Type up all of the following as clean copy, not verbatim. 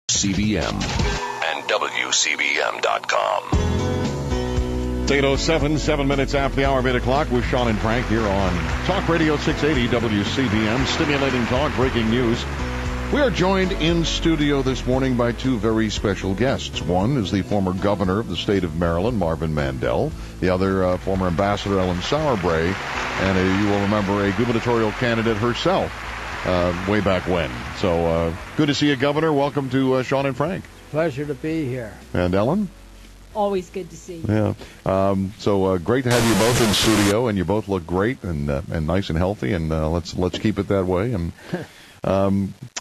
CBM and WCBM.com. 8:07, 7 minutes after the hour of 8 o'clock with Sean and Frank here on Talk Radio 680 WCBM, stimulating talk, breaking news. We are joined in studio this morning by two very special guests. One is the former governor of the state of Maryland, Marvin Mandel. The other, former Ambassador Ellen Sauerbrey, and you will remember a gubernatorial candidate herself way back when. So good to see you, Governor. Welcome to Sean and Frank. Pleasure to be here. And Ellen? Always good to see you. Yeah. So great to have you both in studio, and you both look great and nice and healthy, and let's keep it that way. And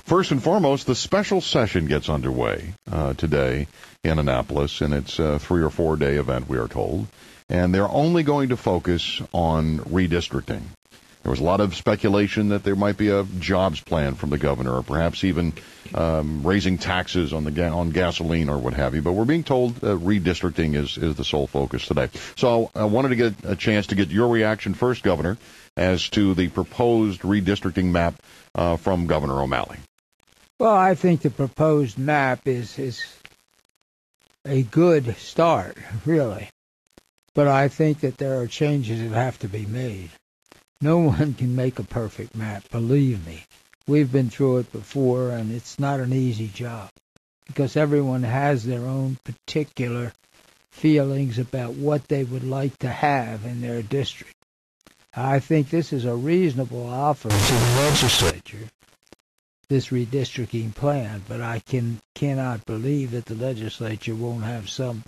first and foremost, the special session gets underway today in Annapolis, and it's a 3 or 4 day event, we are told, and they're only going to focus on redistricting. There was a lot of speculation that there might be a jobs plan from the governor, or perhaps even raising taxes on gasoline or what have you. But we're being told redistricting is the sole focus today. So I wanted to get a chance to get your reaction first, Governor, as to the proposed redistricting map from Governor O'Malley. Well, I think the proposed map is a good start, really. But I think that there are changes that have to be made. No one can make a perfect map, believe me. We've been through it before, and it's not an easy job because everyone has their own particular feelings about what they would like to have in their district. I think this is a reasonable offer to the legislature, this redistricting plan, but I cannot believe that the legislature won't have some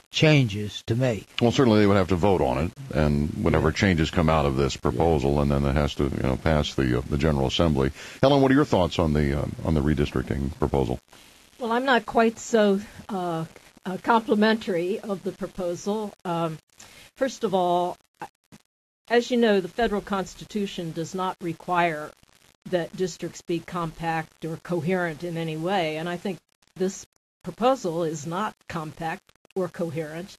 changes to make. Well, certainly they would have to vote on it, and whatever changes come out of this proposal, and then it has to pass the General Assembly. Helen, what are your thoughts on the redistricting proposal? Well, I'm not quite so complimentary of the proposal. First of all, as you know, the federal Constitution does not require that districts be compact or coherent in any way, and I think this proposal is not compact or coherent.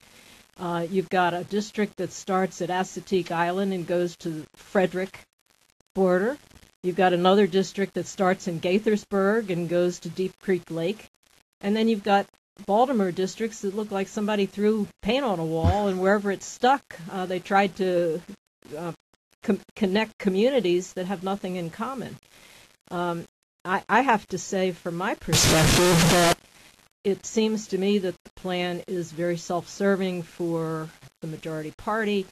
You've got a district that starts at Assateague Island and goes to Frederick border. You've got another district that starts in Gaithersburg and goes to Deep Creek Lake. And then you've got Baltimore districts that look like somebody threw paint on a wall, and wherever it's stuck, they tried to connect communities that have nothing in common. I have to say, from my perspective, that it seems to me that the plan is very self-serving for the majority party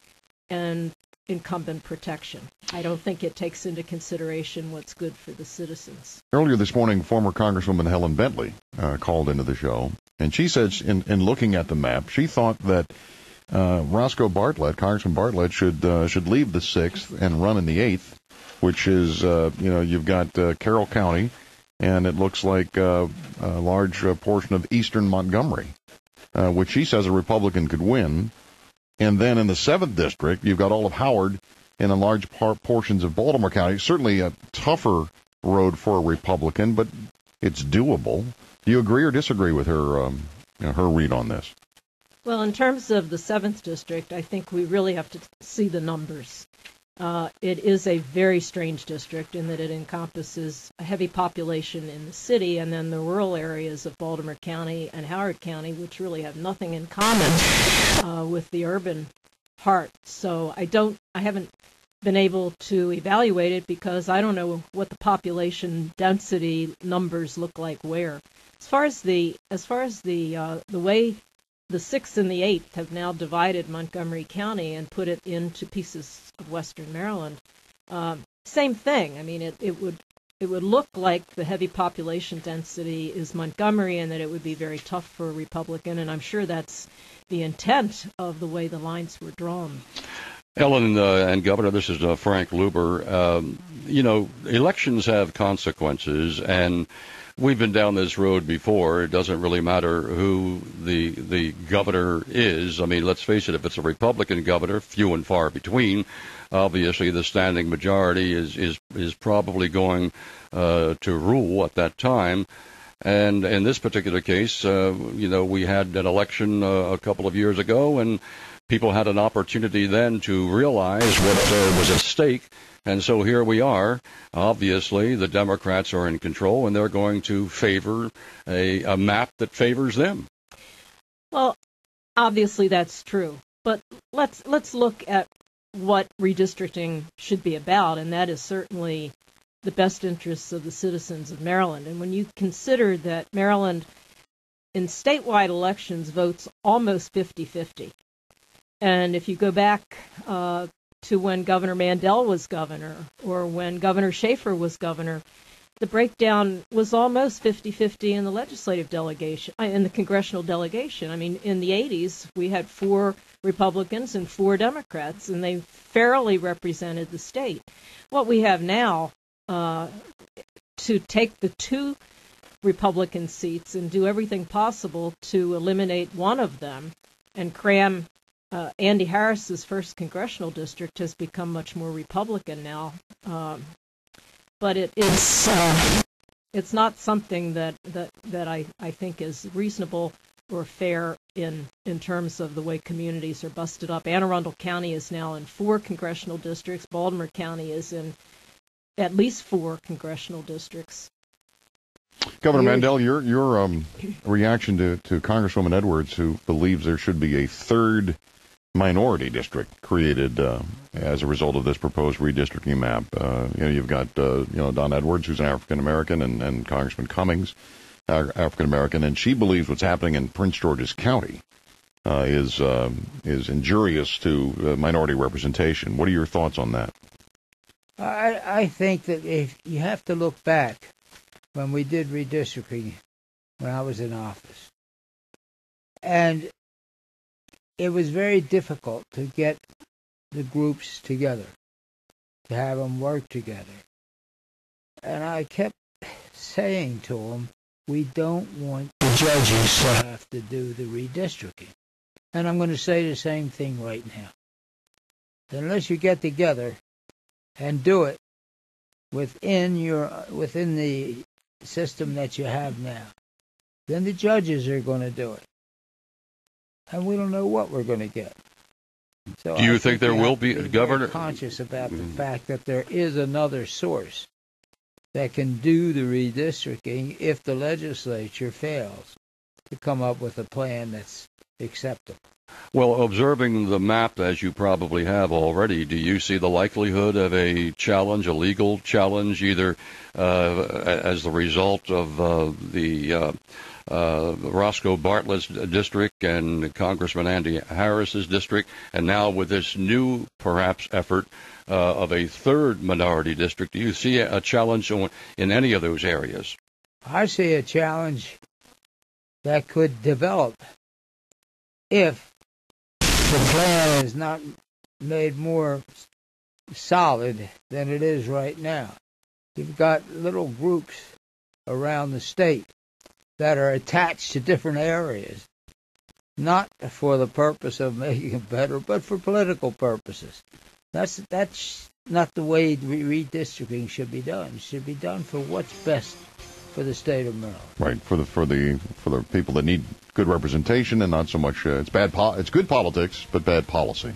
and incumbent protection. I don't think it takes into consideration what's good for the citizens. Earlier this morning, former Congresswoman Helen Bentley called into the show, and she said in looking at the map, she thought that Roscoe Bartlett, Congressman Bartlett, should leave the 6th and run in the 8th, which is, you've got Carroll County, and it looks like a large portion of eastern Montgomery, which she says a Republican could win. And then in the 7th district, you've got all of Howard and in large portions of Baltimore County. Certainly a tougher road for a Republican, but it's doable. Do you agree or disagree with her her read on this? Well, in terms of the 7th district, I think we really have to see the numbers. It is a very strange district in that it encompasses a heavy population in the city and then the rural areas of Baltimore County and Howard County, which really have nothing in common with the urban heart. So I haven't been able to evaluate it because I don't know what the population density numbers look like where. As far as the way the 6th and the 8th have now divided Montgomery County and put it into pieces of western Maryland. Same thing. I mean, it would look like the heavy population density is Montgomery and that it would be very tough for a Republican, and I'm sure that's the intent of the way the lines were drawn. Ellen and Governor, this is Frank Luber. Elections have consequences, and we've been down this road before. It doesn't really matter who the governor is. I mean, let's face it, if it's a Republican governor, few and far between, obviously the standing majority is probably going to rule at that time. And in this particular case, we had an election a couple of years ago, and people had an opportunity then to realize what was at stake. And so here we are. Obviously, the Democrats are in control, and they're going to favor a map that favors them. Well, obviously that's true. But let's look at what redistricting should be about, and that is certainly the best interests of the citizens of Maryland. And when you consider that Maryland, in statewide elections, votes almost 50-50, and if you go back to when Governor Mandel was governor or when Governor Schaefer was governor, the breakdown was almost 50-50 in the legislative delegation, in the congressional delegation. I mean, in the 80s, we had 4 Republicans and 4 Democrats, and they fairly represented the state. What we have now, to take the 2 Republican seats and do everything possible to eliminate one of them and cram Andy Harris's 1st congressional district, has become much more Republican now. But it's not something that I think is reasonable or fair in terms of the way communities are busted up. Anne Arundel County is now in 4 congressional districts. Baltimore County is in at least 4 congressional districts. Governor Mandel, your reaction to Congresswoman Edwards, who believes there should be a 3rd minority district created as a result of this proposed redistricting map. You've got Don Edwards, who's an African American, and Congressman Cummings, African American, and she believes what's happening in Prince George's County is injurious to minority representation. What are your thoughts on that? I think that if you have to look back when we did redistricting when I was in office, and it was very difficult to get the groups together, to have them work together. And I kept saying to them, we don't want the judges to have to do the redistricting. And I'm going to say the same thing right now. Unless you get together and do it within the system that you have now, then the judges are going to do it. And we don't know what we're going to get. So do you think there will be, Governor? Conscious about the fact that there is another source that can do the redistricting if the legislature fails to come up with a plan that's acceptable. Well, observing the map as you probably have already, do you see the likelihood of a challenge, a legal challenge, either as the result of the Roscoe Bartlett's district and Congressman Andy Harris's district, and now with this new, perhaps, effort of a 3rd minority district? Do you see a challenge in any of those areas? I see a challenge that could develop if the plan is not made more solid than it is right now. You've got little groups around the state that are attached to different areas, not for the purpose of making it better, but for political purposes. That's not the way redistricting should be done. It should be done for what's best for the state of Maryland. Right, for the people that need good representation, and not so much it's good politics, but bad policy,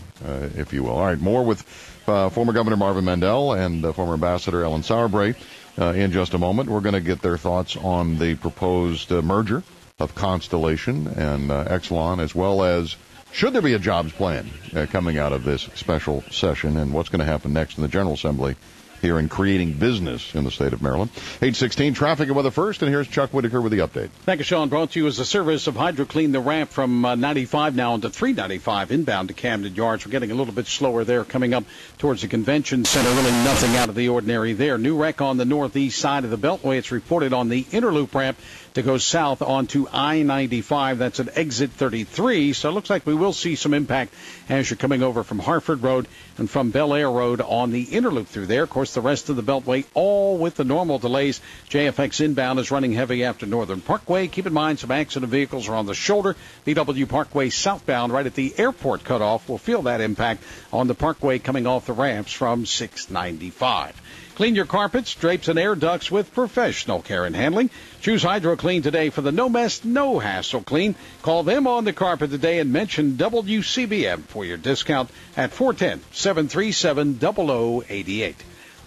if you will. All right, more with former Governor Marvin Mandel and former Ambassador Ellen Sauerbrey in just a moment. We're going to get their thoughts on the proposed merger of Constellation and Exelon, as well as should there be a jobs plan coming out of this special session, and what's going to happen next in the General Assembly here in creating business in the state of Maryland. 8:16, traffic and weather first, and here's Chuck Whitaker with the update. Thank you, Sean. Brought to you as a service of HydroClean, the ramp from 95 now into 395 inbound to Camden Yards. We're getting a little bit slower there coming up towards the convention center. Really nothing out of the ordinary there. New wreck on the northeast side of the Beltway. It's reported on the inner loop ramp to go south onto I-95. That's at exit 33. So it looks like we will see some impact as you're coming over from Hartford Road and from Bel Air Road on the inner loop through there. Of course, the rest of the Beltway, all with the normal delays. JFX inbound is running heavy after Northern Parkway. Keep in mind some accident vehicles are on the shoulder. BW Parkway southbound right at the airport cutoff will feel that impact on the Parkway coming off the ramps from 695. Clean your carpets, drapes, and air ducts with professional care and handling. Choose HydroClean today for the no mess, no hassle clean. Call them on the carpet today and mention WCBM for your discount at 410-737-0088.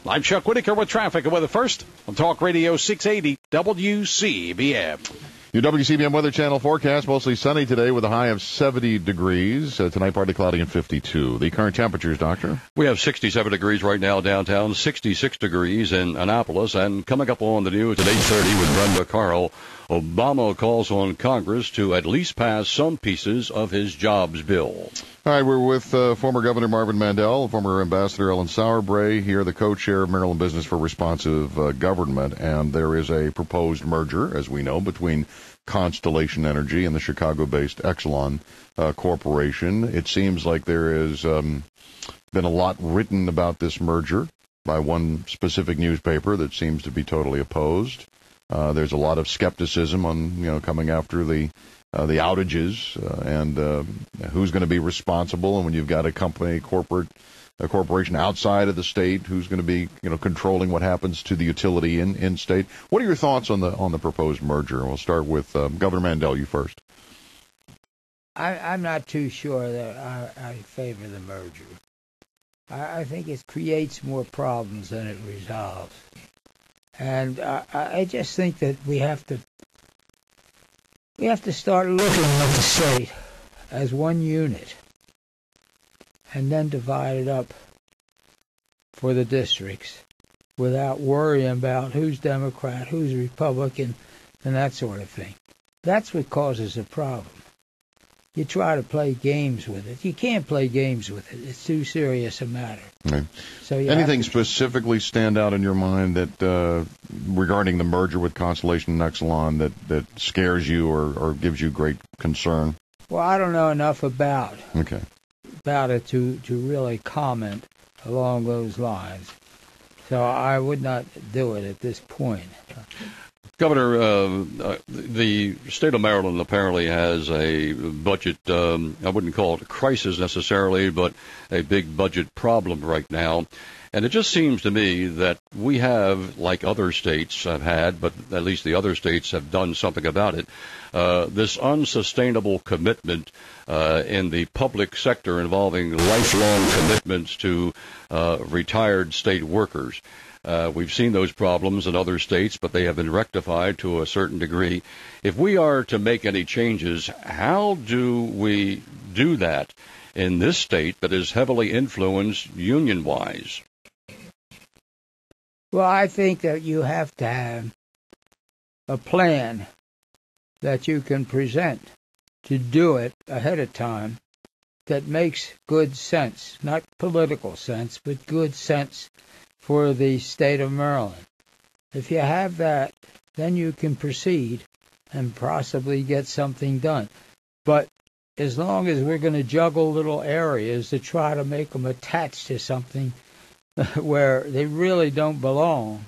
I'm Chuck Whitaker with traffic and weather first on Talk Radio 680 WCBM. Your WCBM Weather Channel forecast, mostly sunny today with a high of 70 degrees. Tonight, partly cloudy and 52. The current temperatures, Doctor? We have 67 degrees right now downtown, 66 degrees in Annapolis, and coming up on the news at 8:30 with Brenda Carl, Obama calls on Congress to at least pass some pieces of his jobs bill. All right, we're with former Governor Marvin Mandel, former Ambassador Ellen Sauerbrey here, the co-chair of Maryland Business for Responsive Government, and there is a proposed merger, as we know, between Constellation Energy and the Chicago-based Exelon Corporation. It seems like there has been a lot written about this merger by one specific newspaper that seems to be totally opposed. There's a lot of skepticism on, coming after the outages and who's going to be responsible. And when you've got a corporation outside of the state, who's going to be, controlling what happens to the utility in state. What are your thoughts on the proposed merger? We'll start with Governor Mandel. You first. I'm not too sure that I favor the merger. I think it creates more problems than it resolves. And I just think that we have to start looking at the state as one unit and then divide it up for the districts without worrying about who's Democrat, who's Republican, and that sort of thing. That's what causes a problem. You try to play games with it. You can't play games with it. It's too serious a matter. Right. So anything specifically stand out in your mind that regarding the merger with Constellation and Exelon that scares you or gives you great concern? Well, I don't know enough about it to really comment along those lines. So I would not do it at this point. Governor, the state of Maryland apparently has a budget, I wouldn't call it a crisis necessarily, but a big budget problem right now. And it just seems to me that we have, like other states have had, but at least the other states have done something about it, this unsustainable commitment in the public sector involving lifelong commitments to retired state workers. We've seen those problems in other states, but they have been rectified to a certain degree. If we are to make any changes, how do we do that in this state that is heavily influenced union-wise? Well, I think that you have to have a plan that you can present to do it ahead of time that makes good sense, not political sense, but good sense for the state of Maryland. If you have that, then you can proceed and possibly get something done. But as long as we're going to juggle little areas to try to make them attached to something where they really don't belong,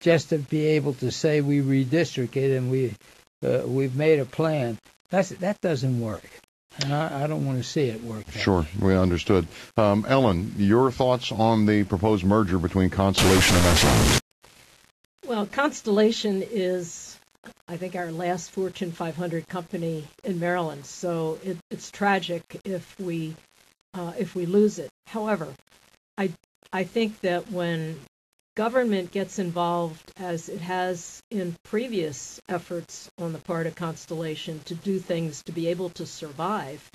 just to be able to say we redistricted and we've made a plan, that doesn't work. And I don't want to see it work that Sure, way. we understood. Ellen, your thoughts on the proposed merger between Constellation and Exelon? Well, Constellation is, I think, our last Fortune 500 company in Maryland, so it's tragic if we lose it. However, I think that when government gets involved, as it has in previous efforts on the part of Constellation to do things to be able to survive,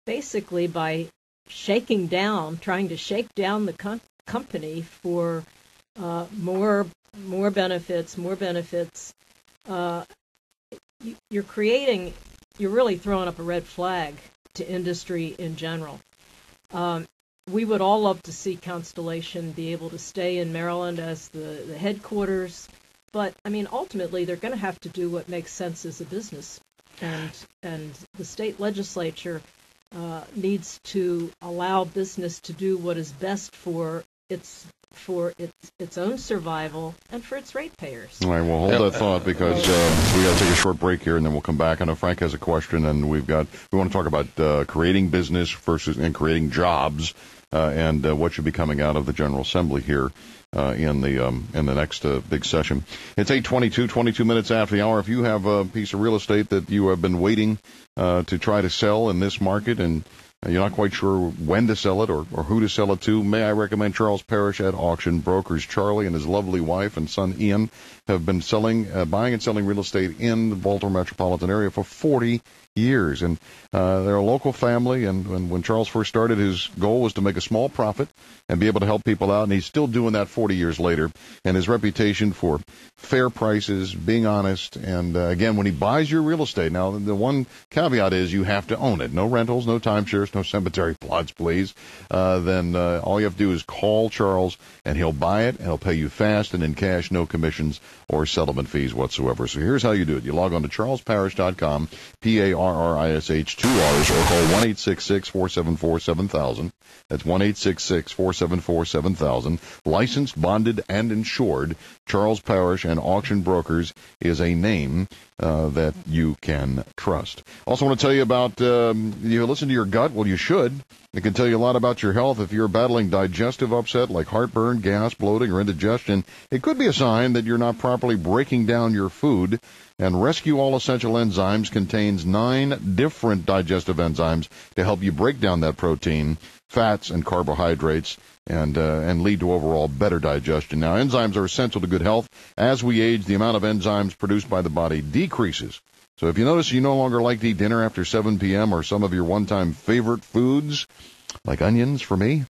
basically by trying to shake down the company for more benefits, you're really throwing up a red flag to industry in general. We would all love to see Constellation be able to stay in Maryland as the headquarters, but I mean, ultimately, they're going to have to do what makes sense as a business, and the state legislature needs to allow business to do what is best for its own survival and for its ratepayers. All right, well, hold that thought because we got to take a short break here, and then we'll come back. I know Frank has a question, and we want to talk about creating business and creating jobs and what should be coming out of the General Assembly here in the next big session. It's 8:22, 22 minutes after the hour. If you have a piece of real estate that you have been waiting to try to sell in this market and you're not quite sure when to sell it or who to sell it to, may I recommend Charles Parrish at Auction Brokers. Charlie and his lovely wife and son Ian have been buying and selling real estate in the Baltimore metropolitan area for 40 years. And they're a local family, and when Charles first started, his goal was to make a small profit and be able to help people out, and he's still doing that 40 years later. And his reputation for fair prices, being honest, and again, when he buys your real estate, now the one caveat is you have to own it. No rentals, no timeshares, no cemetery plots, please. Then all you have to do is call Charles, and he'll buy it, and he'll pay you fast and in cash, no commissions or settlement fees whatsoever. So here's how you do it. You log on to charlesparish.com, P-A-R-R-I-S-H, 2 R's, or call 1-866-474-7000. That's 1-866-474-7000. Licensed, bonded, and insured. Charles Parrish and Auction Brokers is a name that you can trust. Also want to tell you about, you listen to your gut. Well, you should. It can tell you a lot about your health. If you're battling digestive upset like heartburn, gas, bloating, or indigestion, it could be a sign that you're not properly breaking down your food. And Rescue All Essential Enzymes contains 9 different digestive enzymes to help you break down that protein, fats, and carbohydrates, and lead to overall better digestion. Now, enzymes are essential to good health. As we age, the amount of enzymes produced by the body decreases. So if you notice you no longer like to eat dinner after 7 p.m. or some of your one-time favorite foods, like onions for me,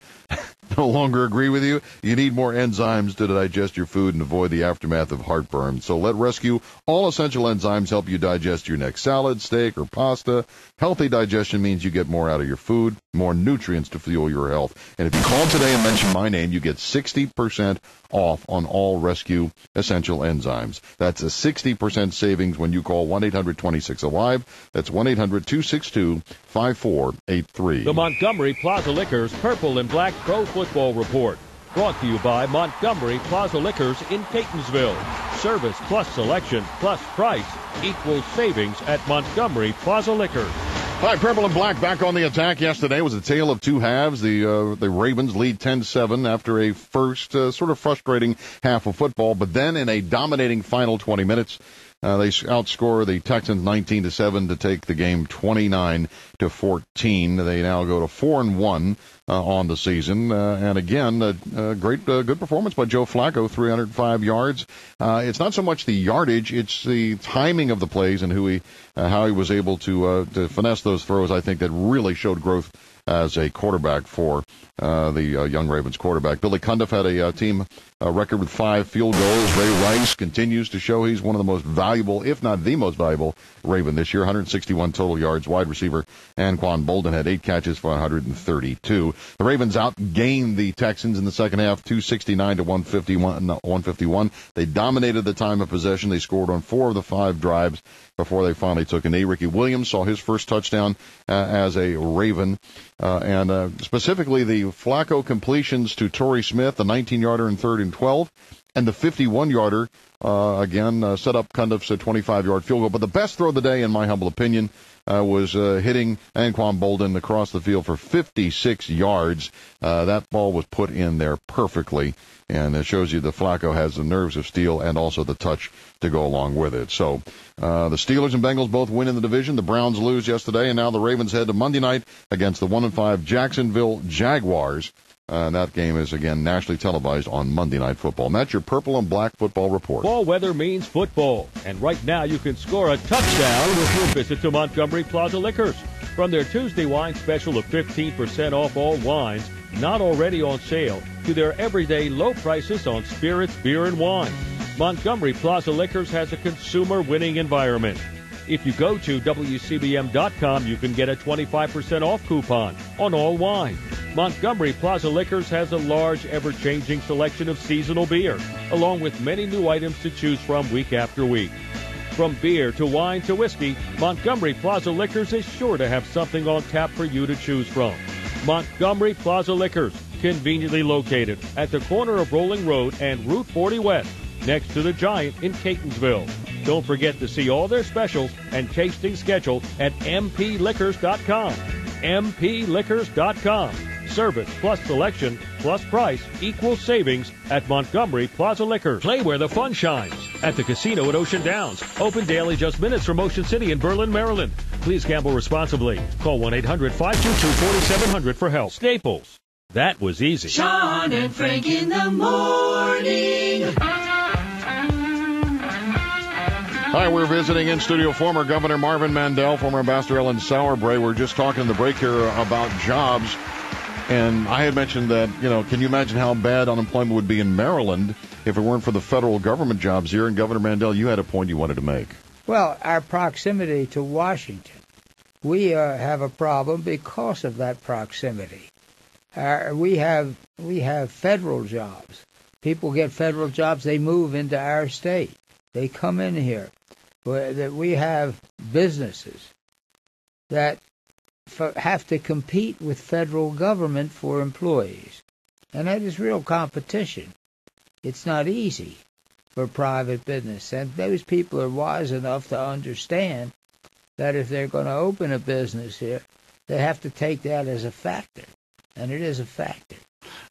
no longer agree with you, you need more enzymes to digest your food and avoid the aftermath of heartburn. So let Rescue All Essential Enzymes help you digest your next salad, steak, or pasta. Healthy digestion means you get more out of your food, more nutrients to fuel your health. And if you call today and mention my name, you get 60% off on all Rescue Essential Enzymes. That's a 60% savings when you call 1-800-26-ALIVE. That's 1-800-262-5483. The Montgomery Plaza Liquors Purple and Black Pro Football Report. Brought to you by Montgomery Plaza Liquors in Catonsville. Service plus selection plus price equals savings at Montgomery Plaza Liquors. All right, Purple and Black back on the attack. Yesterday was a tale of two halves. The Ravens lead 10-7 after a first sort of frustrating half of football, but then in a dominating final 20 minutes, they outscore the Texans 19-7 to take the game 29-14. They now go to 4-1 on the season, and again, good performance by Joe Flacco, 305 yards. It's not so much the yardage; it's the timing of the plays and how he was able to finesse those throws. I think that really showed growth as a quarterback for the young Ravens quarterback. Billy Cundiff had a team record with 5 field goals. Ray Rice continues to show he's one of the most valuable, if not the most valuable, Raven this year. 161 total yards. Wide receiver Anquan Bolden had 8 catches for 132. The Ravens outgained the Texans in the second half, 269 to 151. They dominated the time of possession. They scored on 4 of the 5 drives before they finally took a knee. Ricky Williams saw his first touchdown as a Raven. And specifically the Flacco completions to Torrey Smith, the 19-yarder in 3rd and 12, and the 51-yarder, set up Cundiff's 25-yard field goal. But the best throw of the day, in my humble opinion, was hitting Anquan Bolden across the field for 56 yards. That ball was put in there perfectly, and it shows you that Flacco has the nerves of steel and also the touch to go along with it. So the Steelers and Bengals both win in the division. The Browns lose yesterday, and now the Ravens head to Monday night against the 1-5 Jacksonville Jaguars. And that game is, again, nationally televised on Monday Night Football. And that's your Purple and Black Football Report. Fall weather means football. And right now you can score a touchdown with your visit to Montgomery Plaza Liquors. From their Tuesday wine special of 15% off all wines, not already on sale, to their everyday low prices on spirits, beer, and wine. Montgomery Plaza Liquors has a consumer-winning environment. If you go to WCBM.com, you can get a 25% off coupon on all wine. Montgomery Plaza Liquors has a large, ever-changing selection of seasonal beer, along with many new items to choose from week after week. From beer to wine to whiskey, Montgomery Plaza Liquors is sure to have something on tap for you to choose from. Montgomery Plaza Liquors, conveniently located at the corner of Rolling Road and Route 40 West, next to the Giant in Catonsville. Don't forget to see all their specials and tasting schedule at mpliquors.com. mpliquors.com. Service plus selection plus price equals savings at Montgomery Plaza Liquors. Play where the fun shines at the casino at Ocean Downs. Open daily just minutes from Ocean City in Berlin, Maryland. Please gamble responsibly. Call 1-800-522-4700 for help. Staples. That was easy. Sean and Frank in the morning. Hi, we're visiting in studio former Governor Marvin Mandel, former Ambassador Ellen Sauerbrey. We're just talking in the break here about jobs. And I had mentioned that, can you imagine how bad unemployment would be in Maryland if it weren't for the federal government jobs here? And Governor Mandel, you had a point you wanted to make. Well, our proximity to Washington. We have a problem because of that proximity. We have federal jobs. People get federal jobs. They move into our state. They come in here. We have businesses that have to compete with federal government for employees. And that is real competition. It's not easy for private business. And those people are wise enough to understand that if they're going to open a business here, they have to take that as a factor. And it is a factor.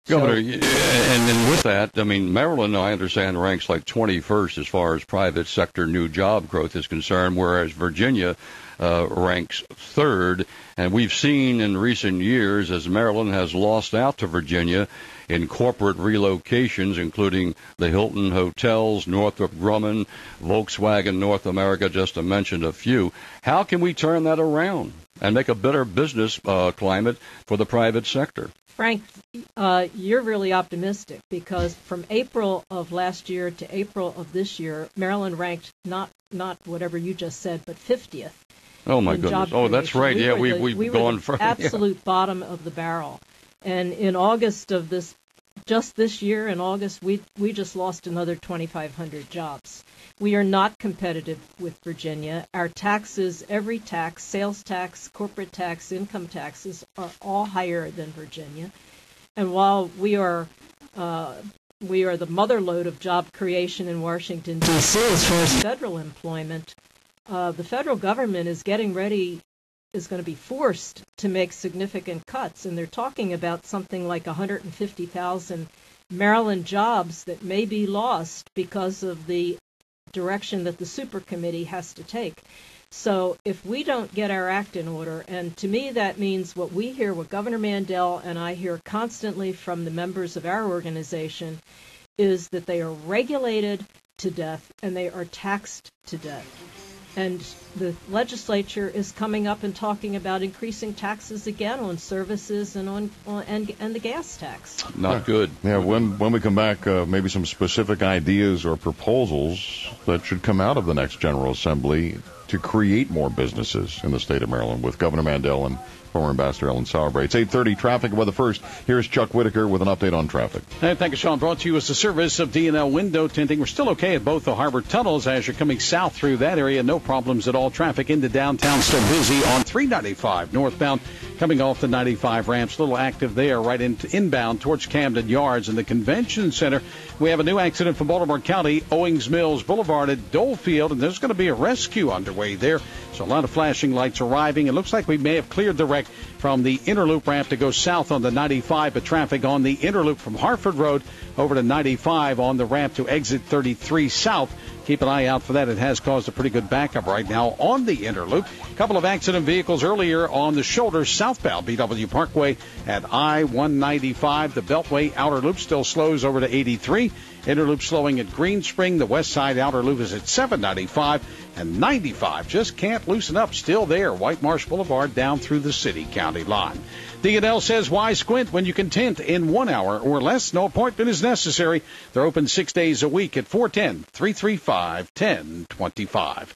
Governor, and with that, Maryland, I understand, ranks like 21st as far as private sector new job growth is concerned, whereas Virginia ranks 3rd. And we've seen in recent years, as Maryland has lost out to Virginia in corporate relocations, including the Hilton Hotels, Northrop Grumman, Volkswagen North America, just to mention a few. How can we turn that around and make a better business climate for the private sector? Frank, you're really optimistic because from April of last year to April of this year, Maryland ranked not whatever you just said, but 50th. Oh, my goodness. Oh, that's right. We've gone for absolute bottom of the barrel. And in August of this year, in August, we just lost another 2,500 jobs. We are not competitive with Virginia. Our taxes, every tax, sales tax, corporate tax, income taxes, are all higher than Virginia. And while we are the mother lode of job creation in Washington, D.C. as far as federal employment, the federal government is going to be forced to make significant cuts. And they're talking about something like 150,000 Maryland jobs that may be lost because of the direction that the super committee has to take. So if we don't get our act in order, and to me that means what Governor Mandel and I hear constantly from the members of our organization is that they are regulated to death and they are taxed to death. And the legislature is coming up and talking about increasing taxes again on services and on the gas tax. Not good. Yeah, when we come back, maybe some specific ideas or proposals that should come out of the next General Assembly to create more businesses in the state of Maryland with Governor Mandel and former Ambassador Ellen Sauerbrey. It's 8:30 traffic weather first. Here's Chuck Whitaker with an update on traffic. Hey, thank you, Sean. Brought to you as a service of D&L Window Tinting. We're still okay at both the harbor tunnels as you're coming south through that area. No problems at all. Traffic into downtown still busy on 395 northbound. Coming off the 95 ramps, a little active there, right into inbound towards Camden Yards and the Convention Center. We have a new accident from Baltimore County, Owings Mills Boulevard at Dolefield, and there's going to be a rescue underway there. So a lot of flashing lights arriving. It looks like we may have cleared the wreck from the Interloop ramp to go south on the 95, but traffic on the Interloop from Harford Road over to 95 on the ramp to exit 33 south. Keep an eye out for that. It has caused a pretty good backup right now on the Interloop. A couple of accident vehicles earlier on the shoulder southbound BW Parkway at I-195. The Beltway outer loop still slows over to 83. Interloop slowing at Green Spring. The west side outer loop is at 795. And 95 just can't loosen up. Still there. White Marsh Boulevard down through the city-county line. D&L says, why squint when you can tint in 1 hour or less? No appointment is necessary. They're open 6 days a week at 410-335-1025.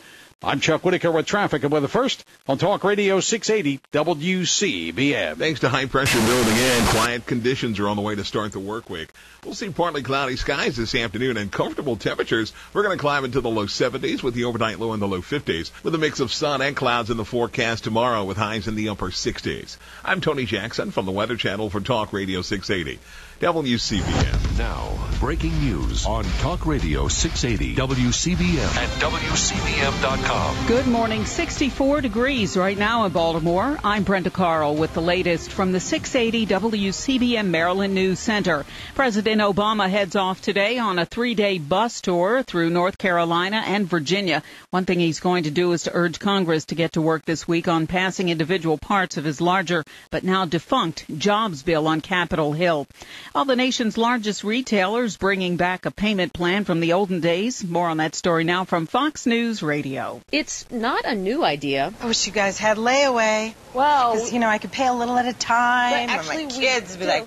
I'm Chuck Whitaker with traffic and weather first on Talk Radio 680 WCBM. Thanks to high pressure building in, quiet conditions are on the way to start the work week. We'll see partly cloudy skies this afternoon and comfortable temperatures. We're going to climb into the low 70s with the overnight low in the low 50s, with a mix of sun and clouds in the forecast tomorrow with highs in the upper 60s. I'm Tony Jackson from the Weather Channel for Talk Radio 680. WCBM. Now, breaking news on Talk Radio 680 WCBM and WCBM.com. Good morning. 64 degrees right now in Baltimore. I'm Brenda Carl with the latest from the 680 WCBM Maryland News Center. President Obama heads off today on a 3-day bus tour through North Carolina and Virginia. One thing he's going to do is to urge Congress to get to work this week on passing individual parts of his larger but now defunct jobs bill on Capitol Hill. All the nation's largest retailers bringing back a payment plan from the olden days. More on that story now from Fox News Radio. It's not a new idea. I wish you guys had layaway. Well, because, I could pay a little at a time. But actually, my kids would be like,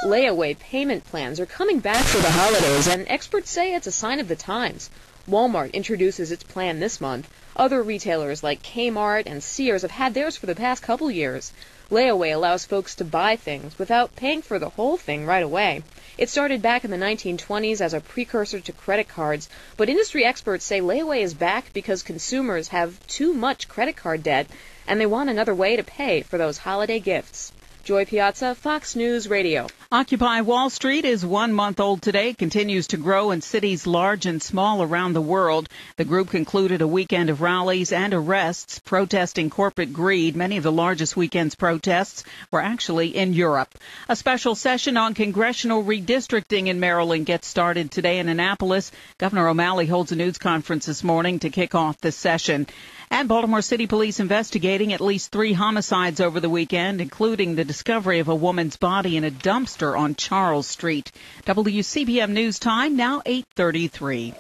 layaway payment plans are coming back for the holidays, and experts say it's a sign of the times. Walmart introduces its plan this month. Other retailers like Kmart and Sears have had theirs for the past couple years. Layaway allows folks to buy things without paying for the whole thing right away. It started back in the 1920s as a precursor to credit cards, but industry experts say layaway is back because consumers have too much credit card debt and they want another way to pay for those holiday gifts. Joy Piazza, Fox News Radio. Occupy Wall Street is 1 month old today. It continues to grow in cities large and small around the world. The group concluded a weekend of rallies and arrests protesting corporate greed. Many of the largest weekend's protests were actually in Europe. A special session on congressional redistricting in Maryland gets started today in Annapolis. Governor O'Malley holds a news conference this morning to kick off the session. And Baltimore City Police investigating at least 3 homicides over the weekend, including the discovery of a woman's body in a dumpster on Charles Street. WCBM News Time, now 8:33.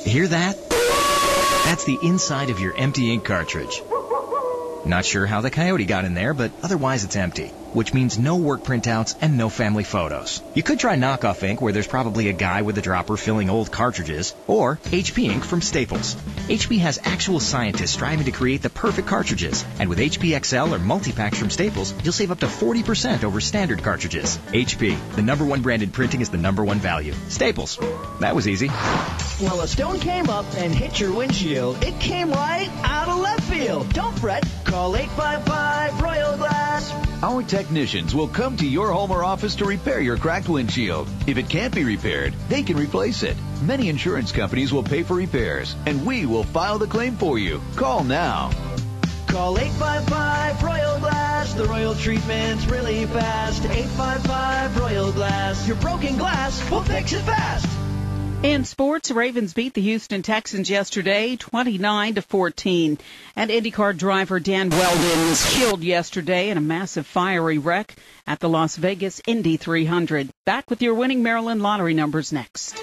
Hear that? That's the inside of your empty ink cartridge. Not sure how the coyote got in there, but otherwise it's empty, which means no work printouts and no family photos. You could try knockoff ink, where there's probably a guy with a dropper filling old cartridges, or HP ink from Staples. HP has actual scientists striving to create the perfect cartridges, and with HP XL or multi-packs from Staples, you'll save up to 40% over standard cartridges. HP, the #1 brand in printing, is the #1 value. Staples. That was easy. Well, a stone came up and hit your windshield. It came right out of left field. Don't fret. Call 855 Royal Glass. Our technicians will come to your home or office to repair your cracked windshield. If it can't be repaired, they can replace it. Many insurance companies will pay for repairs, and we will file the claim for you. Call now. Call 855 Royal Glass. The Royal treatment's really fast. 855 Royal Glass. Your broken glass, we'll fix it fast. In sports, Ravens beat the Houston Texans yesterday, 29-14. And IndyCar driver Dan Weldon was killed yesterday in a massive fiery wreck at the Las Vegas Indy 300. Back with your winning Maryland lottery numbers next.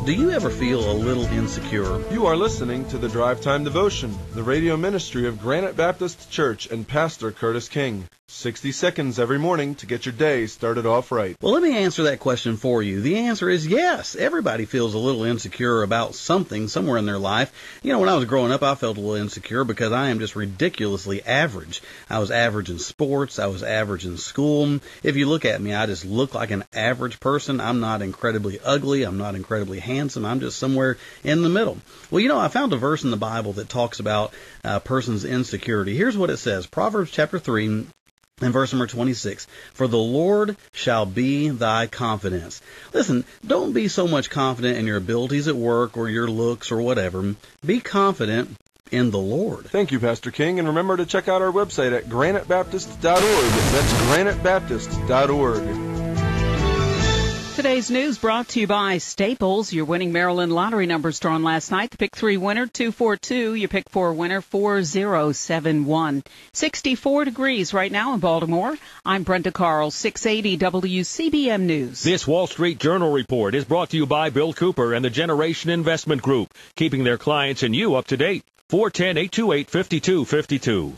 Do you ever feel a little insecure? You are listening to the Drive Time Devotion, the radio ministry of Granite Baptist Church and Pastor Curtis King. 60 seconds every morning to get your day started off right. Well, let me answer that question for you. The answer is yes. Everybody feels a little insecure about something somewhere in their life. You know, when I was growing up, I felt a little insecure because I am just ridiculously average. I was average in sports. I was average in school. If you look at me, I just look like an average person. I'm not incredibly ugly. I'm not incredibly handsome. I'm just somewhere in the middle. Well, you know, I found a verse in the Bible that talks about a person's insecurity. Here's what it says. Proverbs chapter 3. And verse number 26, for the Lord shall be thy confidence. Listen, don't be so much confident in your abilities at work or your looks or whatever. Be confident in the Lord. Thank you, Pastor King. And remember to check out our website at granitebaptist.org. That's granitebaptist.org. Today's news brought to you by Staples. Your winning Maryland lottery numbers drawn last night. The pick 3 winner, 242. Your pick 4 winner, 4071. 64 degrees right now in Baltimore. I'm Brenda Carl, 680 WCBM News. This Wall Street Journal report is brought to you by Bill Cooper and the Generation Investment Group, keeping their clients and you up to date. 410-828-5252.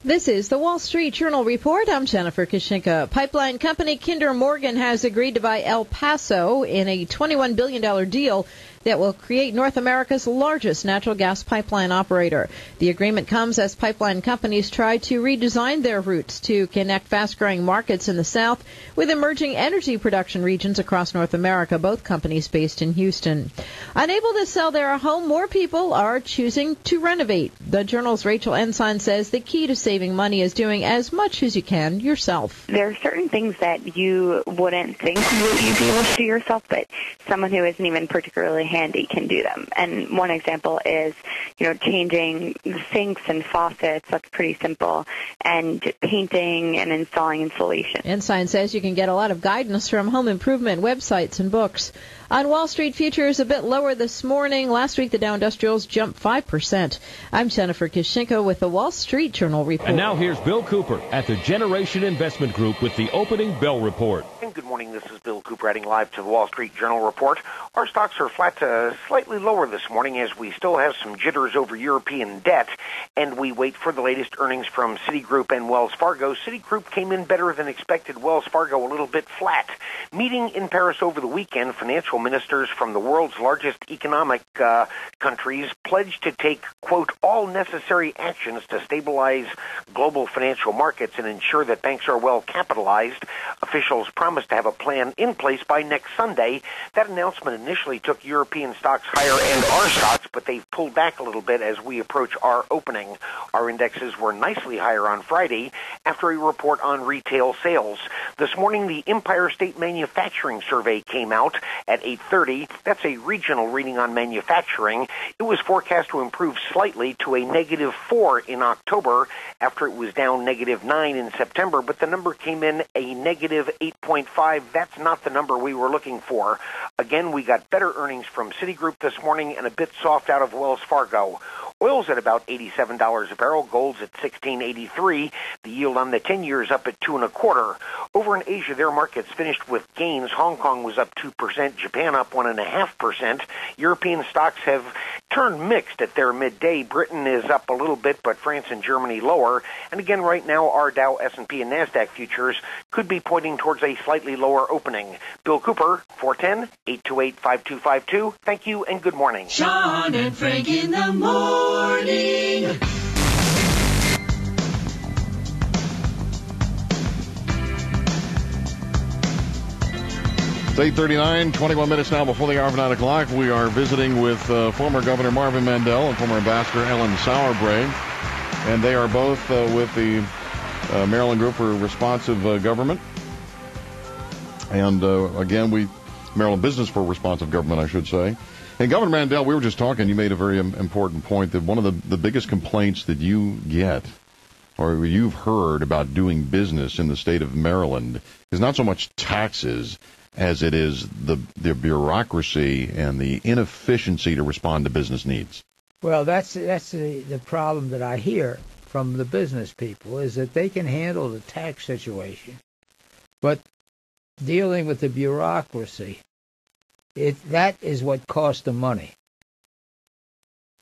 This is the Wall Street Journal report. I'm Jennifer Kashinka. Pipeline company Kinder Morgan has agreed to buy El Paso in a $21 billion deal. that will create North America's largest natural gas pipeline operator. The agreement comes as pipeline companies try to redesign their routes to connect fast-growing markets in the South with emerging energy production regions across North America, both companies based in Houston. Unable to sell their home, more people are choosing to renovate. The Journal's Rachel Ensign says the key to saving money is doing as much as you can yourself. There are certain things that you wouldn't think you'd be able to do yourself, but someone who isn't even particularly handy can do them. And one example is, changing sinks and faucets. That's pretty simple. And painting and installing insulation. Ensign says you can get a lot of guidance from home improvement websites and books. On Wall Street, futures a bit lower this morning. Last week, the Dow Industrials jumped 5%. I'm Jennifer Kishinko with the Wall Street Journal Report. And now here's Bill Cooper at the Generation Investment Group with the opening bell report. And good morning. This is Bill Cooper adding live to the Wall Street Journal Report. Our stocks are flat to slightly lower this morning as we still have some jitters over European debt, and we wait for the latest earnings from Citigroup and Wells Fargo. Citigroup came in better than expected. Wells Fargo a little bit flat. Meeting in Paris over the weekend, financial ministers from the world's largest economic countries pledged to take, quote, all necessary actions to stabilize global financial markets and ensure that banks are well capitalized. Officials promised to have a plan in place by next Sunday. That announcement initially took European stocks higher and our stocks, but they've pulled back a little bit as we approach our opening. Our indexes were nicely higher on Friday after a report on retail sales. This morning, the Empire State Manufacturing Survey came out at 8:30. That's a regional reading on manufacturing. It was forecast to improve slightly to a -4 in October after it was down -9 in September, but the number came in a -8.5. That's not the number we were looking for. Again, we got better earnings from Citigroup this morning and a bit soft out of Wells Fargo. Oil's at about $87 a barrel. Gold's at $16.83. The yield on the 10-year is up at 2.25. Over in Asia, their markets finished with gains. Hong Kong was up 2%. Japan up 1.5%. European stocks have turned mixed at their midday. Britain is up a little bit, but France and Germany lower. And again, right now, our Dow, S&P, and NASDAQ futures could be pointing towards a slightly lower opening. Bill Cooper, 410-828-5252. Thank you and good morning. Sean and Frank in the morning. It's 8:39, 21 minutes now before the hour of 9 o'clock. We are visiting with former Governor Marvin Mandel and former Ambassador Ellen Sauerbrey. And they are both with the Maryland Group for Responsive Government. And again, Maryland Business for Responsive Government, I should say. And Governor Mandel, we were just talking, you made a very important point that one of the biggest complaints that you get or you've heard about doing business in the state of Maryland is not so much taxes as it is the bureaucracy and the inefficiency to respond to business needs. Well, that's the problem that I hear from the business people is that they can handle the tax situation, but dealing with the bureaucracy, that is what costs them money.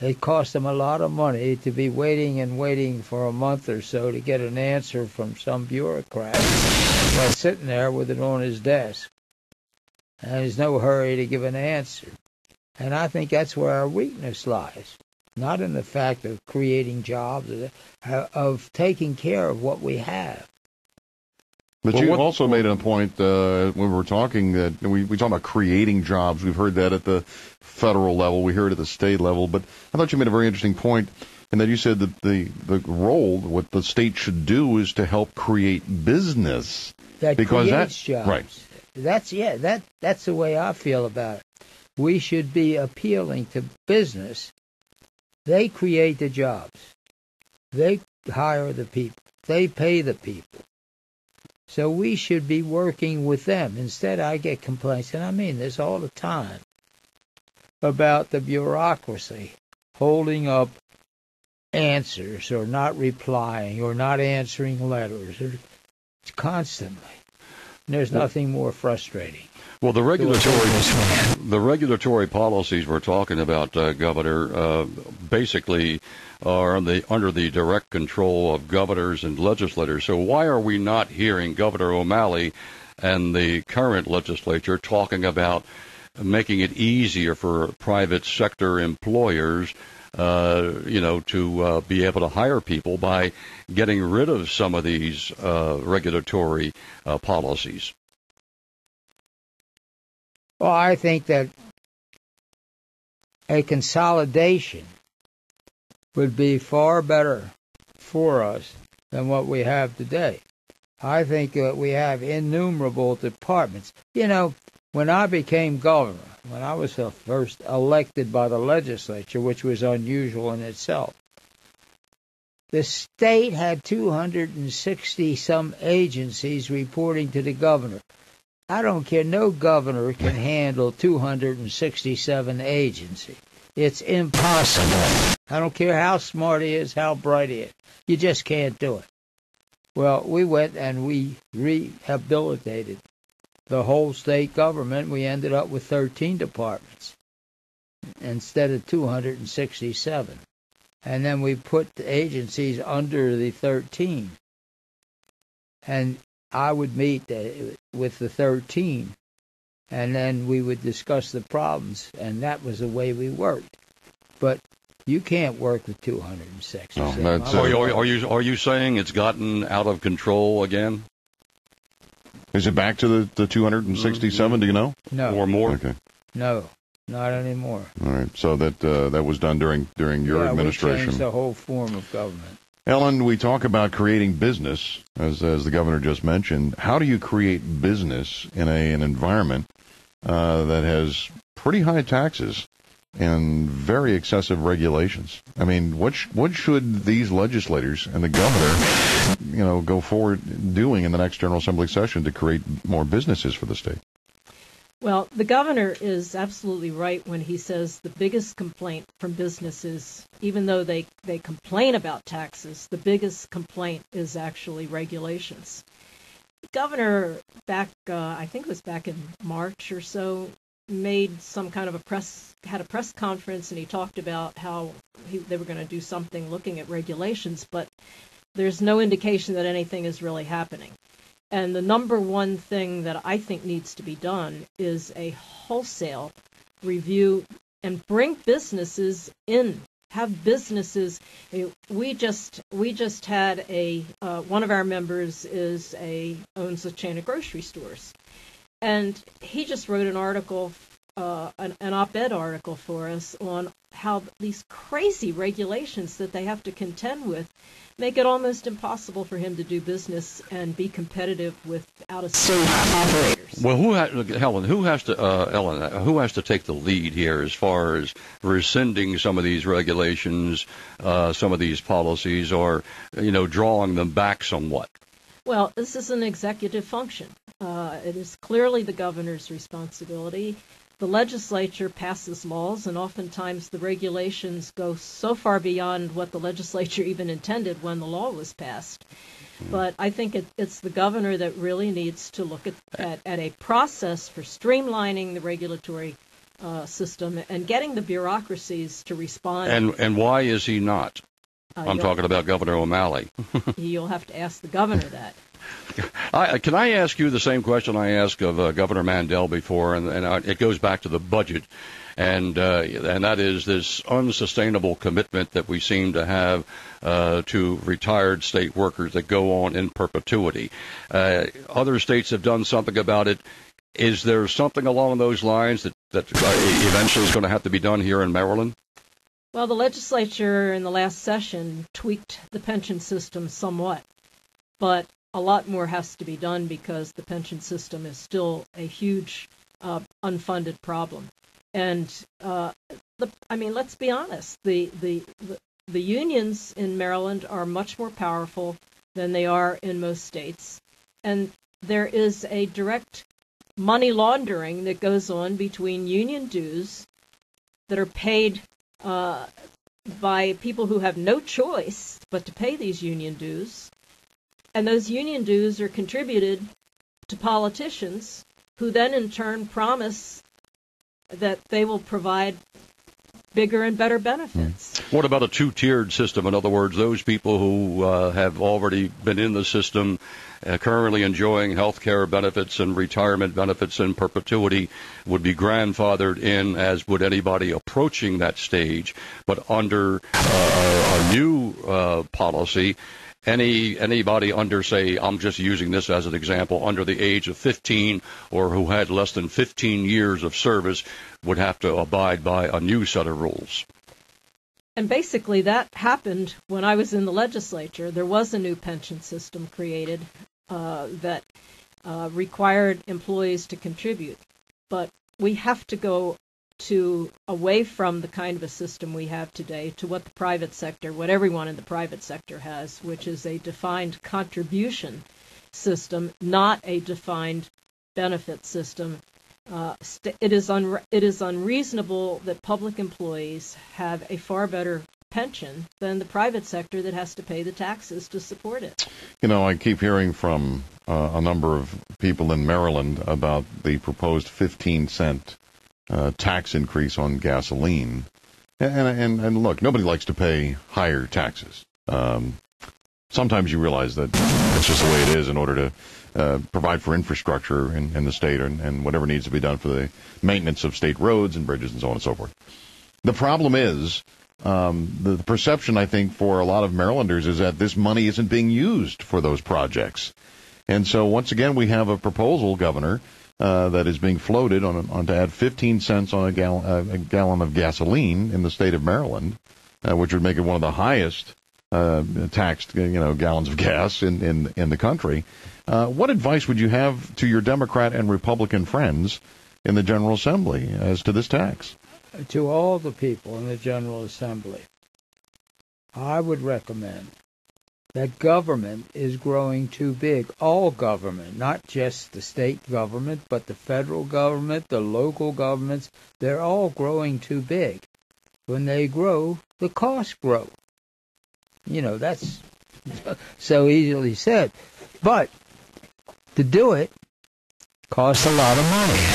It costs them a lot of money to be waiting for a month or so to get an answer from some bureaucrat while sitting there with it on his desk. And there's no hurry to give an answer. And I think that's where our weakness lies, not in the fact of creating jobs, of taking care of what we have. But you also made a point when we were talking that we talk about creating jobs. We've heard that at the federal level. We hear it at the state level. But I thought you made a very interesting point in that you said that the role, what the state should do is to help create business. That creates jobs. Right. That's the way I feel about it. We should be appealing to business. They create the jobs. They hire the people. They pay the people. So we should be working with them. Instead, I get complaints, and I mean this all the time, about the bureaucracy holding up answers or not replying or not answering letters. It's constantly. And there's nothing more frustrating. Well, the regulatory policies we're talking about, Governor, basically are under the direct control of governors and legislators. So why are we not hearing Governor O'Malley and the current legislature talking about making it easier for private sector employers to be able to hire people by getting rid of some of these regulatory policies? Well, I think that a consolidation would be far better for us than what we have today. I think that we have innumerable departments. You know, when I became governor, when I was first elected by the legislature, which was unusual in itself, the state had 260-some agencies reporting to the governor. I don't care. No governor can handle 267 agencies. It's impossible. I don't care how smart he is, how bright he is. You just can't do it. Well, we went and we rehabilitated the whole state government. We ended up with 13 departments instead of 267. And then we put the agencies under the 13. And I would meet with the 13, and then we would discuss the problems, and that was the way we worked. But you can't work with 260. Are you saying it's gotten out of control again? Is it back to the 267? Do you know? No. Or more? Okay. No, not anymore. All right. So that was done during your administration. We changed the whole form of government. Ellen, we talk about creating business, as the governor just mentioned. How do you create business in an environment that has pretty high taxes and very excessive regulations? I mean, what should these legislators and the governor, go forward doing in the next General Assembly session to create more businesses for the state? Well, the governor is absolutely right when he says the biggest complaint from businesses, even though they complain about taxes, the biggest complaint is actually regulations. The governor I think it was back in March or so, made some kind of had a press conference, and he talked about how they were going to do something looking at regulations, but there's no indication that anything is really happening. And the number one thing that I think needs to be done is a wholesale review and bring businesses in. Have businesses. We just had one of our members owns a chain of grocery stores, and he just wrote an article, an op-ed article for us on how these crazy regulations that they have to contend with make it almost impossible for him to do business and be competitive with out-of-state operators. Well, who has to take the lead here as far as rescinding some of these regulations, some of these policies, or drawing them back somewhat? Well, this is an executive function. It is clearly the governor's responsibility. The legislature passes laws, and oftentimes the regulations go so far beyond what the legislature even intended when the law was passed. But I think it's the governor that really needs to look at a process for streamlining the regulatory system and getting the bureaucracies to respond. And why is he not? I'm talking about Governor O'Malley. You'll have to ask the governor that. Can I ask you the same question I asked of Governor Mandel before, and it goes back to the budget, and that is this unsustainable commitment that we seem to have to retired state workers that go on in perpetuity. Other states have done something about it. Is there something along those lines that eventually is going to have to be done here in Maryland? Well, the legislature in the last session tweaked the pension system somewhat, but a lot more has to be done because the pension system is still a huge unfunded problem. And let's be honest, the unions in Maryland are much more powerful than they are in most states, and there is a direct money laundering that goes on between union dues that are paid by people who have no choice but to pay these union dues. And those union dues are contributed to politicians who then in turn promise that they will provide bigger and better benefits. What about a two-tiered system? In other words, those people who have already been in the system, currently enjoying health care benefits and retirement benefits in perpetuity, would be grandfathered in, as would anybody approaching that stage. But under a new policy, anybody under, say, I'm just using this as an example, under the age of 15 or who had less than 15 years of service would have to abide by a new set of rules. And basically that happened when I was in the legislature. There was a new pension system created that required employees to contribute. But we have to go away from the kind of a system we have today to what the private sector, what everyone in the private sector has, which is a defined contribution system, not a defined benefit system. It is unreasonable that public employees have a far better pension than the private sector that has to pay the taxes to support it. You know, I keep hearing from a number of people in Maryland about the proposed 15-cent tax increase on gasoline. And look, nobody likes to pay higher taxes. Sometimes you realize that it's just the way it is in order to provide for infrastructure in the state and whatever needs to be done for the maintenance of state roads and bridges and so on and so forth. The problem is the perception, I think, for a lot of Marylanders is that this money isn't being used for those projects. And so once again, we have a proposal, Governor, that is being floated on to add 15 cents on a gallon of gasoline in the state of Maryland, which would make it one of the highest taxed gallons of gas in the country. What advice would you have to your Democrat and Republican friends in the General Assembly as to this tax? To all the people in the General Assembly, I would recommend that government is growing too big. All government, not just the state government, but the federal government, the local governments, they're all growing too big. When they grow, the costs grow. You know, that's so easily said. But to do it costs a lot of money.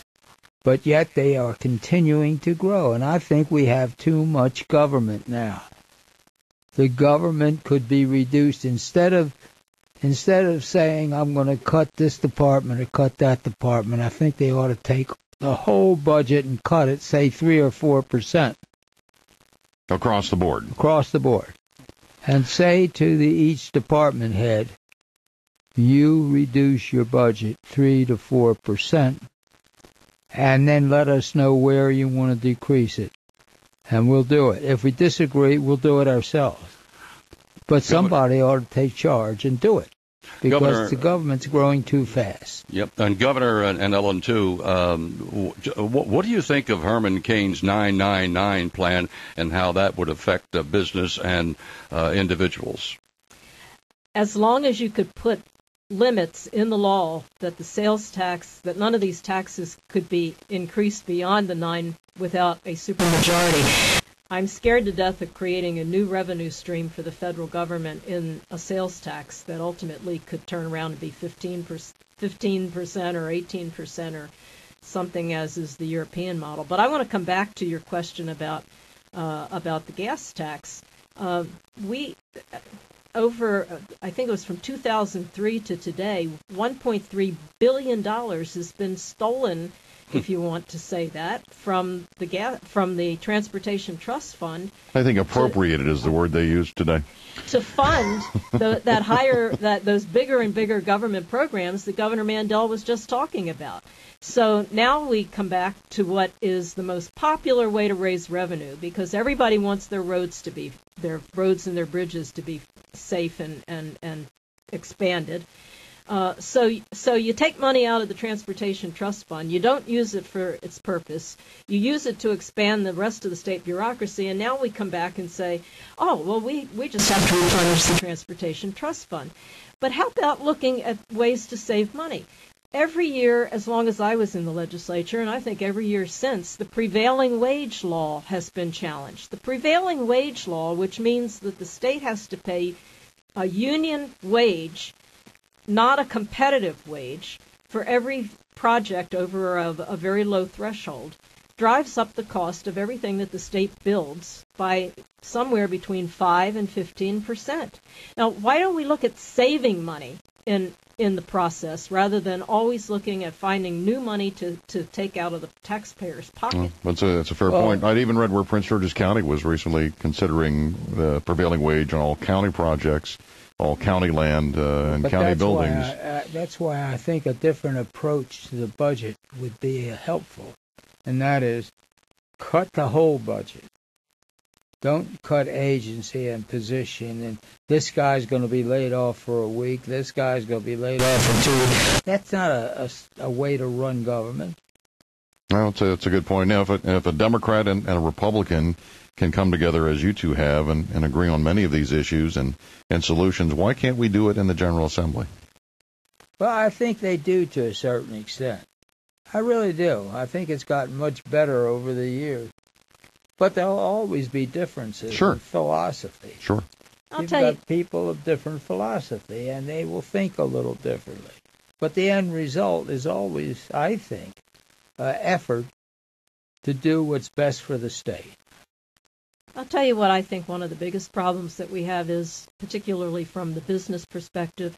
But yet they are continuing to grow. And I think we have too much government now. The government could be reduced instead of saying I'm going to cut this department or cut that department. I think they ought to take the whole budget and cut it, say 3 or 4%. Across the board. Across the board. And say to each department head, you reduce your budget 3 to 4%, and then let us know where you want to decrease it. And we'll do it. If we disagree, we'll do it ourselves. But somebody ought to take charge and do it, because the government's growing too fast. Yep. And Governor and Ellen, too, what do you think of Herman Cain's 999 plan and how that would affect business and individuals? As long as you could put limits in the law that the sales tax, that none of these taxes could be increased beyond the 9 without a supermajority. I'm scared to death of creating a new revenue stream for the federal government in a sales tax that ultimately could turn around and be 15% or 18% or something, as is the European model. But I want to come back to your question about the gas tax. I think it was from 2003 to today, $1.3 billion has been stolen, if you want to say that, from the Transportation Trust Fund. I think appropriated is the word they use today. To fund those bigger and bigger government programs that Governor Mandel was just talking about. So now we come back to what is the most popular way to raise revenue, because everybody wants their roads and their bridges to be safe and expanded. So you take money out of the Transportation Trust Fund. You don't use it for its purpose. You use it to expand the rest of the state bureaucracy. And now we come back and say, oh, well, we just have to replenish the Transportation Trust Fund. But how about looking at ways to save money? Every year, as long as I was in the legislature, and I think every year since, the prevailing wage law has been challenged. The prevailing wage law, which means that the state has to pay a union wage, not a competitive wage, for every project over a very low threshold. drives up the cost of everything that the state builds by somewhere between 5 and 15%. Now, why don't we look at saving money in the process rather than always looking at finding new money to take out of the taxpayer's pocket? That's a fair point. I'd even read where Prince George's County was recently considering the prevailing wage on all county projects, all county land and county buildings. That's why I think a different approach to the budget would be helpful, and that is cut the whole budget. Don't cut agency and position, and this guy's going to be laid off for a week, this guy's going to be laid off for 2 weeks. That's not a way to run government. Well, it's a good point. Now, if a Democrat and a Republican can come together as you two have and agree on many of these issues and solutions, why can't we do it in the General Assembly? Well, I think they do to a certain extent. I really do. I think it's gotten much better over the years. But there'll always be differences in philosophy. Sure. You've got people of different philosophy, and they will think a little differently. But the end result is always, I think, effort to do what's best for the state. I'll tell you what I think one of the biggest problems that we have is, particularly from the business perspective,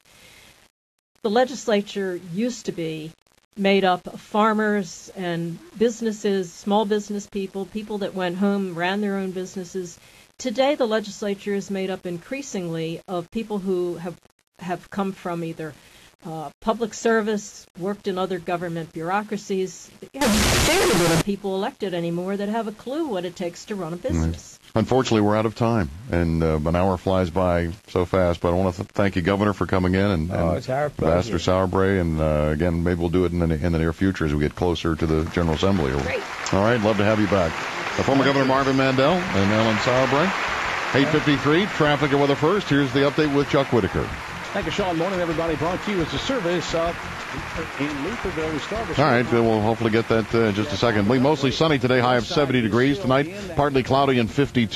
the legislature used to be made up of farmers and businesses, small business people, people that went home, ran their own businesses. Today, the legislature is made up increasingly of people who have come from either public service, worked in other government bureaucracies. You have very little people elected anymore that have a clue what it takes to run a business. Unfortunately, we're out of time, and an hour flies by so fast. But I want to thank you, Governor, for coming in, and it's our pleasure. Ambassador Sauerbrey, and again, maybe we'll do it in the near future as we get closer to the General Assembly. Great. All right, love to have you back. Former Governor Marvin Mandel and Ellen Sauerbrey. 8:53, traffic and weather first. Here's the update with Chuck Whitaker. Thank you, Sean. Morning, everybody. Brought to you as a service in Lutherville. We start with all right, we'll hopefully get that in just a second. Mostly sunny today, high of 70 degrees tonight. Partly cloudy and 52.